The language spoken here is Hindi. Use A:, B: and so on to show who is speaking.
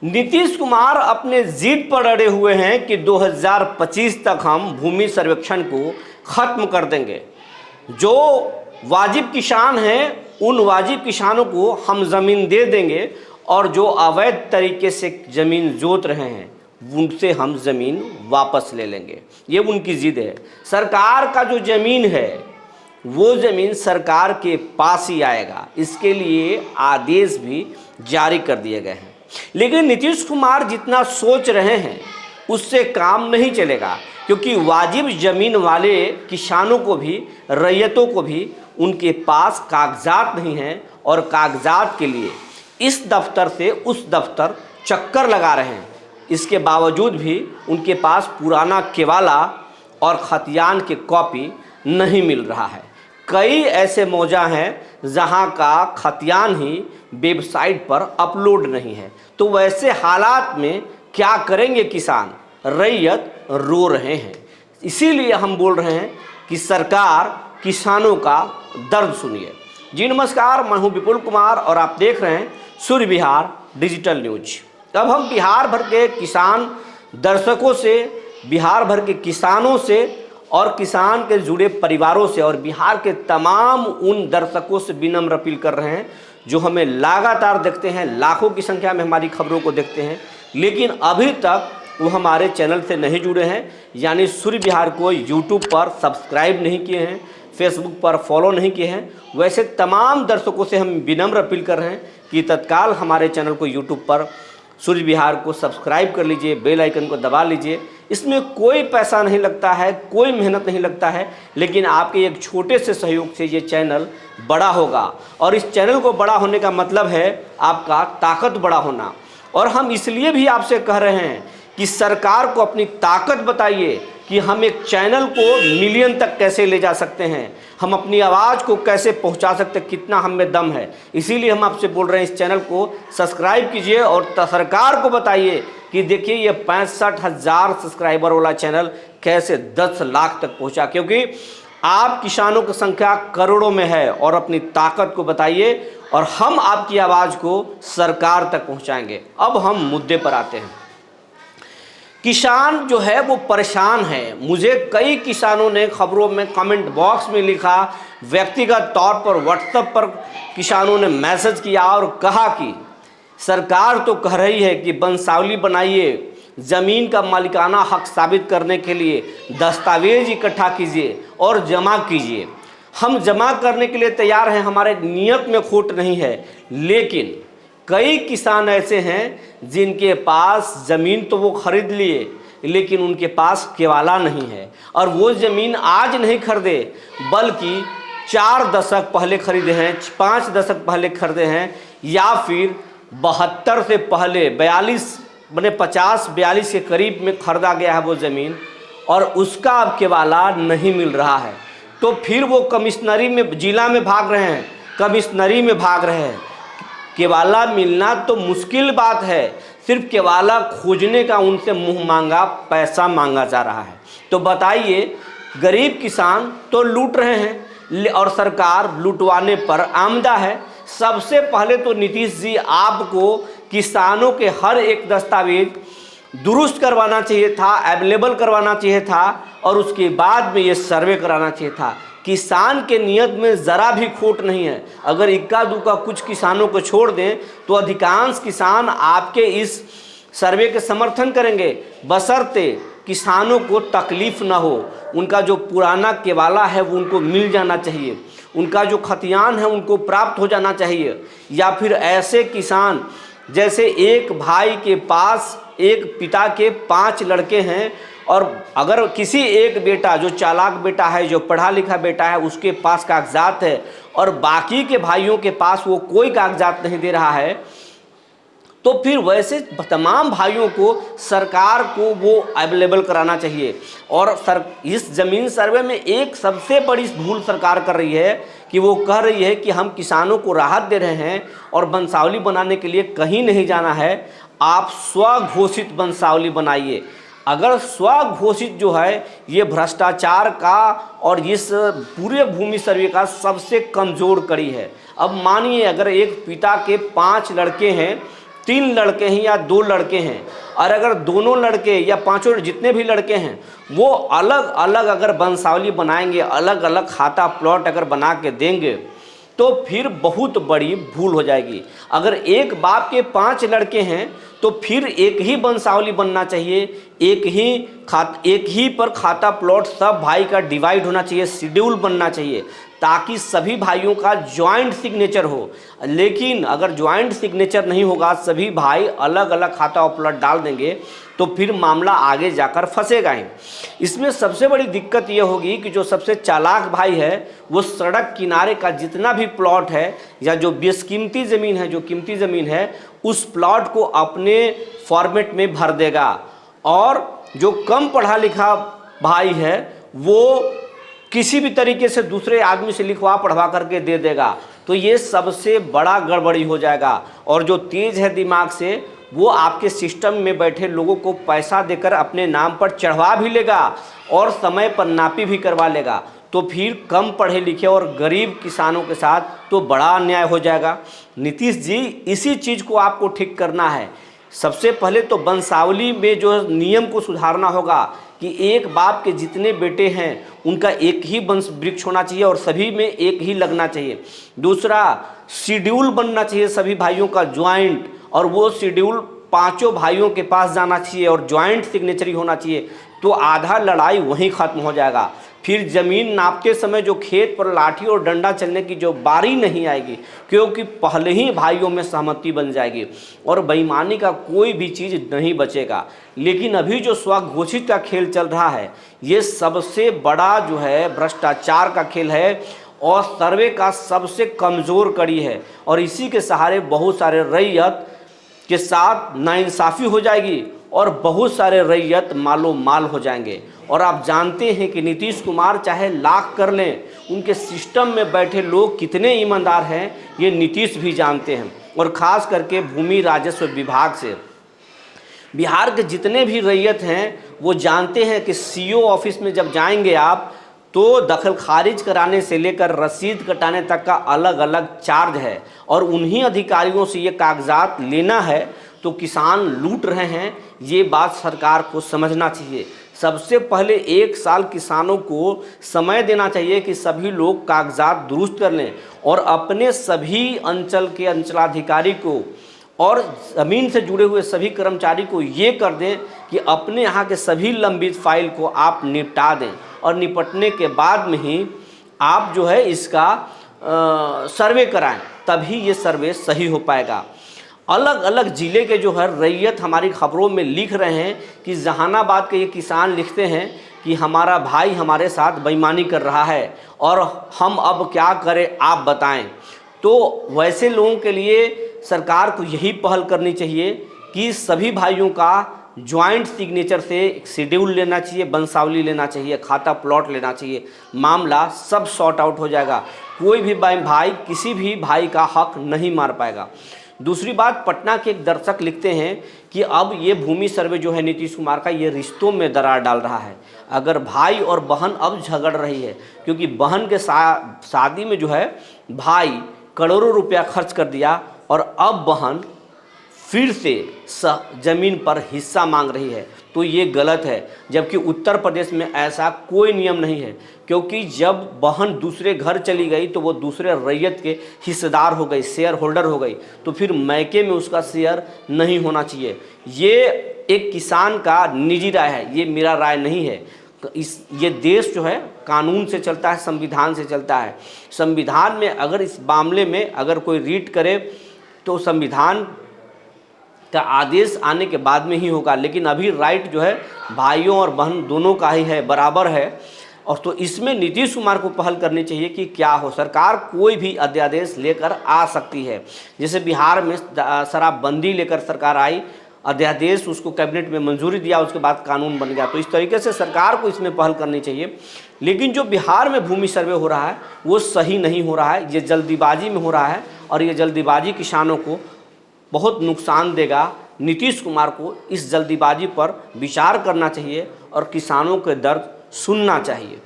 A: नीतीश कुमार अपने जिद पर अड़े हुए हैं कि 2025 तक हम भूमि सर्वेक्षण को खत्म कर देंगे। जो वाजिब किसान हैं उन वाजिब किसानों को हम ज़मीन दे देंगे और जो अवैध तरीके से ज़मीन जोत रहे हैं उनसे हम ज़मीन वापस ले लेंगे। ये उनकी जिद है। सरकार का जो ज़मीन है वो ज़मीन सरकार के पास ही आएगा। इसके लिए आदेश भी जारी कर दिए गए हैं। लेकिन नीतीश कुमार जितना सोच रहे हैं उससे काम नहीं चलेगा, क्योंकि वाजिब ज़मीन वाले किसानों को भी, रैयतों को भी उनके पास कागजात नहीं हैं और कागजात के लिए इस दफ्तर से उस दफ्तर चक्कर लगा रहे हैं। इसके बावजूद भी उनके पास पुराना केवाला और खतियान के कॉपी नहीं मिल रहा है। कई ऐसे मौजा हैं जहां का खतियान ही वेबसाइट पर अपलोड नहीं है। तो वैसे हालात में क्या करेंगे किसान? रैयत रो रहे हैं। इसीलिए हम बोल रहे हैं कि सरकार किसानों का दर्द सुनिए। जी नमस्कार, मैं हूं विपुल कुमार और आप देख रहे हैं सूर्य विहार डिजिटल न्यूज। अब हम बिहार भर के किसान दर्शकों से, बिहार भर के किसानों से और किसान के जुड़े परिवारों से और बिहार के तमाम उन दर्शकों से विनम्र अपील कर रहे हैं जो हमें लगातार देखते हैं, लाखों की संख्या में हमारी खबरों को देखते हैं, लेकिन अभी तक वो हमारे चैनल से नहीं जुड़े हैं, यानी सूर्य विहार को यूट्यूब पर सब्सक्राइब नहीं किए हैं, फेसबुक पर फॉलो नहीं किए हैं। वैसे तमाम दर्शकों से हम विनम्र अपील कर रहे हैं कि तत्काल हमारे चैनल को यूट्यूब पर सूर्य विहार को सब्सक्राइब कर लीजिए, बेल आइकन को दबा लीजिए। इसमें कोई पैसा नहीं लगता है, कोई मेहनत नहीं लगता है, लेकिन आपके एक छोटे से सहयोग से ये चैनल बड़ा होगा। और इस चैनल को बड़ा होने का मतलब है आपका ताकत बड़ा होना। और हम इसलिए भी आपसे कह रहे हैं कि सरकार को अपनी ताकत बताइए कि हम एक चैनल को मिलियन तक कैसे ले जा सकते हैं, हम अपनी आवाज़ को कैसे पहुंचा सकते हैं, कितना हम में दम है। इसीलिए हम आपसे बोल रहे हैं इस चैनल को सब्सक्राइब कीजिए और सरकार को बताइए कि देखिए ये 65,000 सब्सक्राइबर वाला चैनल कैसे 10 लाख तक पहुंचा, क्योंकि आप किसानों की संख्या करोड़ों में है। और अपनी ताकत को बताइए और हम आपकी आवाज़ को सरकार तक पहुँचाएँगे। अब हम मुद्दे पर आते हैं। किसान जो है वो परेशान है। मुझे कई किसानों ने खबरों में, कमेंट बॉक्स में लिखा, व्यक्तिगत तौर पर व्हाट्सएप पर किसानों ने मैसेज किया और कहा कि सरकार तो कह रही है कि वंशावली बनाइए, ज़मीन का मालिकाना हक साबित करने के लिए दस्तावेज इकट्ठा कीजिए और जमा कीजिए। हम जमा करने के लिए तैयार हैं, हमारे नियत में खोट नहीं है। लेकिन कई किसान ऐसे हैं जिनके पास ज़मीन तो वो खरीद लिए, लेकिन उनके पास केवाला नहीं है। और वो ज़मीन आज नहीं खरीदे बल्कि 4 दशक पहले खरीदे हैं, 5 दशक पहले खरीदे हैं, या फिर 72 से पहले 50-42 के करीब में खरीदा गया है वो ज़मीन, और उसका अब केवाला नहीं मिल रहा है। तो फिर वो कमिश्नरी में, जिला में भाग रहे हैं, कमिश्नरी में भाग रहे हैं। केवाला मिलना तो मुश्किल बात है, सिर्फ केवाला खोजने का उनसे मुंह मांगा पैसा मांगा जा रहा है। तो बताइए, गरीब किसान तो लूट रहे हैं और सरकार लूटवाने पर आमदा है। सबसे पहले तो नीतीश जी आपको किसानों के हर एक दस्तावेज दुरुस्त करवाना चाहिए था, अवेलेबल करवाना चाहिए था, और उसके बाद में ये सर्वे कराना चाहिए था। किसान के नियत में ज़रा भी खोट नहीं है। अगर इक्का दुक्का कुछ किसानों को छोड़ दें तो अधिकांश किसान आपके इस सर्वे के समर्थन करेंगे, बशर्ते किसानों को तकलीफ़ ना हो। उनका जो पुराना केवाला है वो उनको मिल जाना चाहिए, उनका जो खतियान है उनको प्राप्त हो जाना चाहिए। या फिर ऐसे किसान जैसे एक भाई के पास, एक पिता के 5 लड़के हैं, और अगर किसी एक बेटा जो चालाक बेटा है, जो पढ़ा लिखा बेटा है, उसके पास कागजात है और बाकी के भाइयों के पास वो कोई कागजात नहीं दे रहा है, तो फिर वैसे तमाम भाइयों को सरकार को वो अवेलेबल कराना चाहिए। और इस ज़मीन सर्वे में एक सबसे बड़ी भूल सरकार कर रही है कि वो कह रही है कि हम किसानों को राहत दे रहे हैं और वंशावली बनाने के लिए कहीं नहीं जाना है, आप स्वघोषित वंशावली बनाइए। अगर स्वघोषित जो है ये भ्रष्टाचार का और इस पूरे भूमि सर्वे का सबसे कमज़ोर कड़ी है। अब मानिए अगर एक पिता के 5 लड़के हैं, 3 लड़के हैं या 2 लड़के हैं, और अगर दोनों लड़के या पांचों जितने भी लड़के हैं वो अलग अलग अगर वंशावली बनाएंगे, अलग अलग खाता प्लॉट अगर बना के देंगे, तो फिर बहुत बड़ी भूल हो जाएगी। अगर एक बाप के 5 लड़के हैं तो फिर एक ही वंशावली बनना चाहिए, एक ही पर खाता प्लॉट सब भाई का डिवाइड होना चाहिए, शेड्यूल बनना चाहिए, ताकि सभी भाइयों का ज्वाइंट सिग्नेचर हो। लेकिन अगर ज्वाइंट सिग्नेचर नहीं होगा, सभी भाई अलग अलग खाता और प्लॉट डाल देंगे, तो फिर मामला आगे जाकर फंसेगा ही। इसमें सबसे बड़ी दिक्कत यह होगी कि जो सबसे चालाक भाई है वो सड़क किनारे का जितना भी प्लॉट है या जो बेशकीमती ज़मीन है, जो कीमती ज़मीन है, उस प्लॉट को अपने फॉर्मेट में भर देगा, और जो कम पढ़ा लिखा भाई है वो किसी भी तरीके से दूसरे आदमी से लिखवा पढ़वा करके दे देगा। तो ये सबसे बड़ा गड़बड़ी हो जाएगा। और जो तेज है दिमाग से, वो आपके सिस्टम में बैठे लोगों को पैसा देकर अपने नाम पर चढ़वा भी लेगा और समय पर नापी भी करवा लेगा। तो फिर कम पढ़े लिखे और गरीब किसानों के साथ तो बड़ा अन्याय हो जाएगा। नीतीश जी, इसी चीज़ को आपको ठीक करना है। सबसे पहले तो वंशावली में जो नियम को सुधारना होगा कि एक बाप के जितने बेटे हैं उनका एक ही वंश वृक्ष होना चाहिए और सभी में एक ही लगना चाहिए। दूसरा, शेड्यूल बनना चाहिए सभी भाइयों का ज्वाइंट, और वो शेड्यूल 5 भाइयों के पास जाना चाहिए और ज्वाइंट सिग्नेचरी होना चाहिए। तो आधा लड़ाई वहीं ख़त्म हो जाएगा। फिर ज़मीन नापते समय जो खेत पर लाठी और डंडा चलने की जो बारी नहीं आएगी, क्योंकि पहले ही भाइयों में सहमति बन जाएगी और बेईमानी का कोई भी चीज़ नहीं बचेगा। लेकिन अभी जो स्वघोषित का खेल चल रहा है, ये सबसे बड़ा जो है भ्रष्टाचार का खेल है और सर्वे का सबसे कमज़ोर कड़ी है। और इसी के सहारे बहुत सारे रैयत के साथ नाइंसाफ़ी हो जाएगी और बहुत सारे रैयत मालो माल हो जाएंगे। और आप जानते हैं कि नीतीश कुमार चाहे लाख कर लें, उनके सिस्टम में बैठे लोग कितने ईमानदार हैं ये नीतीश भी जानते हैं। और ख़ास करके भूमि राजस्व विभाग से बिहार के जितने भी रैयत हैं वो जानते हैं कि सीओ ऑफिस में जब जाएंगे आप, तो दखल खारिज कराने से लेकर रसीद कटाने तक का अलग अलग चार्ज है और उन्हीं अधिकारियों से ये कागजात लेना है। तो किसान लूट रहे हैं, ये बात सरकार को समझना चाहिए। सबसे पहले 1 साल किसानों को समय देना चाहिए कि सभी लोग कागजात दुरुस्त कर लें और अपने सभी अंचल के अंचलाधिकारी को और ज़मीन से जुड़े हुए सभी कर्मचारी को ये कर दें कि अपने यहाँ के सभी लंबित फाइल को आप निपटा दें और निपटने के बाद में ही आप जो है इसका सर्वे कराएं, तभी ये सर्वे सही हो पाएगा। अलग अलग ज़िले के जो है रैयत हमारी खबरों में लिख रहे हैं कि जहानाबाद के ये किसान लिखते हैं कि हमारा भाई हमारे साथ बेईमानी कर रहा है और हम अब क्या करें आप बताएं। तो वैसे लोगों के लिए सरकार को यही पहल करनी चाहिए कि सभी भाइयों का ज्वाइंट सिग्नेचर से एक शेड्यूल लेना चाहिए, वंशावली लेना चाहिए, खाता प्लॉट लेना चाहिए, मामला सब सॉर्ट आउट हो जाएगा। कोई भी भाई किसी भी भाई का हक नहीं मार पाएगा। दूसरी बात, पटना के एक दर्शक लिखते हैं कि अब ये भूमि सर्वे जो है नीतीश कुमार का, ये रिश्तों में दरार डाल रहा है। अगर भाई और बहन अब झगड़ रही है, क्योंकि बहन के शादी में जो है भाई करोड़ों रुपया खर्च कर दिया और अब बहन फिर से ज़मीन पर हिस्सा मांग रही है, तो ये गलत है। जबकि उत्तर प्रदेश में ऐसा कोई नियम नहीं है, क्योंकि जब बहन दूसरे घर चली गई तो वो दूसरे रैयत के हिस्सेदार हो गई, शेयर होल्डर हो गई, तो फिर मैके में उसका शेयर नहीं होना चाहिए। ये एक किसान का निजी राय है, ये मेरा राय नहीं है। ये देश जो है कानून से चलता है, संविधान से चलता है। संविधान में अगर इस मामले में अगर कोई रीट करे तो संविधान का आदेश आने के बाद में ही होगा, लेकिन अभी राइट जो है भाइयों और बहन दोनों का ही है, बराबर है। और तो इसमें नीतीश कुमार को पहल करनी चाहिए कि क्या हो, सरकार कोई भी अध्यादेश लेकर आ सकती है। जैसे बिहार में शराबबंदी लेकर सरकार आई, अध्यादेश उसको कैबिनेट में मंजूरी दिया, उसके बाद कानून बन गया। तो इस तरीके से सरकार को इसमें पहल करनी चाहिए। लेकिन जो बिहार में भूमि सर्वे हो रहा है वो सही नहीं हो रहा है, ये जल्दीबाजी में हो रहा है और ये जल्दीबाजी किसानों को बहुत नुकसान देगा। नीतीश कुमार को इस जल्दीबाजी पर विचार करना चाहिए और किसानों के दर्द सुनना चाहिए।